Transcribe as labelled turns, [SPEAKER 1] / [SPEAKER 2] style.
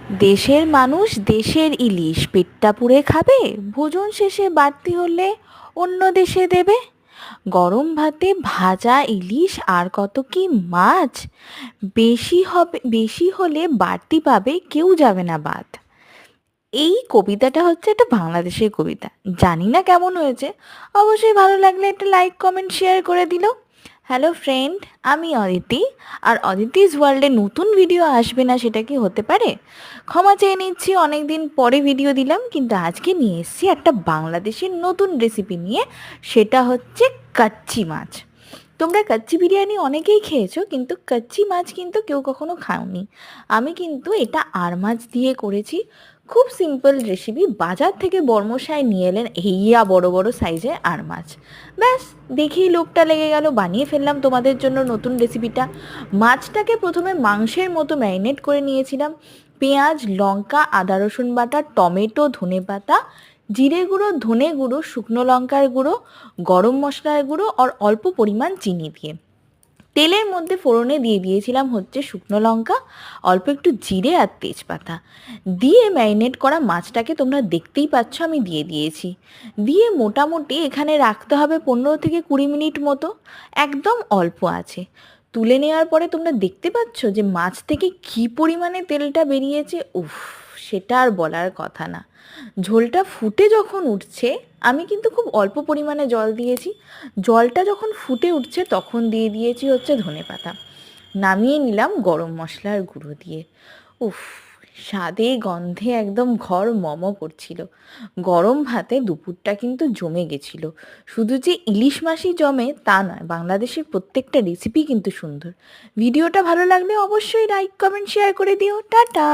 [SPEAKER 1] দেশের মানুষ দেশের ইলিশ পেটটা পুড়ে খাবে, ভোজন শেষে বাড়তি হলে অন্য দেশে দেবে। গরম ভাতে ভাজা ইলিশ আর কত কি মাছ, বেশি হলে বাড়তি পাবে, কেউ যাবে না বাদ। এই কবিতাটা হচ্ছে একটা বাংলাদেশের কবিতা। জানি না কেমন হয়েছে, অবশ্যই ভালো লাগলে একটা লাইক কমেন্ট শেয়ার করে দিল। হ্যালো ফ্রেন্ড, আমি অদিতি। আর অদিতিস ওয়ার্ল্ডে নতুন ভিডিও আসবে না সেটা কি হতে পারে? ক্ষমা চেয়ে নিচ্ছি, অনেক দিন পরে ভিডিও দিলাম, কিন্তু আজকে নিয়ে এসেছি একটা বাংলাদেশের নতুন রেসিপি নিয়ে। সেটা হচ্ছে কাচ্চি মাছ। তোমরা কাচ্চি বিরিয়ানি অনেকেই খেয়েছো, কিন্তু কাচ্চি মাছ কিন্তু কেউ কখনো খাওনি। আমি কিন্তু এটা আর মাছ দিয়ে করেছি। খুব সিম্পল রেসিপি। বাজার থেকে বর্মশাই নিয়ে এলেন এইয়া বড় বড় সাইজের আর মাছ। ব্যাস, দেখেই লোভটা লেগে গেল, বানিয়ে ফেললাম তোমাদের জন্য নতুন রেসিপিটা। মাছটাকে প্রথমে মাংসের মতো ম্যারিনেট করে নিয়েছিলাম। পেঁয়াজ, লঙ্কা, আদা রসুন বাটা, টমেটো, ধনেপাতা, জিরে গুঁড়ো, ধনে গুঁড়ো, শুকনো লঙ্কার গুঁড়ো, গরম মশলার গুঁড়ো আর অল্প পরিমাণ চিনি দিয়ে তেলের মধ্যে ফোড়নে দিয়ে দিয়েছিলাম হচ্ছে শুকনো লঙ্কা, অল্প একটু জিরে আর তেজপাতা দিয়ে ম্যারিনেট করা মাছটাকে তোমরা দেখতেই পাচ্ছ আমি দিয়ে দিয়েছি। দিয়ে মোটামুটি এখানে রাখতে হবে 15 থেকে 20 মিনিট মতো, একদম অল্প আছে। তুলে নেওয়ার পরে তোমরা দেখতে পাচ্ছ যে মাছ থেকে কী পরিমাণে তেলটা বেরিয়েছে। উফ, সেটা আর বলার কথা না। ঝোলটা ফুটে যখন উঠছে, আমি কিন্তু খুব অল্প পরিমাণে জল দিয়েছি। জলটা যখন ফুটে উঠছে তখন দিয়ে দিয়েছি হচ্ছে ধনেপাতা। নামিয়ে নিলাম গরম মশলার গুঁড়ো দিয়ে। উফ, স্বাদে গন্ধে একদম ঘর মম করছিল। গরম ভাতে দুপুরটা কিন্তু জমে গেছিল। শুধু যে ইলিশ মাছই জমে তা নয়, বাংলাদেশের প্রত্যেকটা রেসিপি কিন্তু সুন্দর। ভিডিওটা ভালো লাগলে অবশ্যই লাইক কমেন্ট শেয়ার করে দিও। টাটা।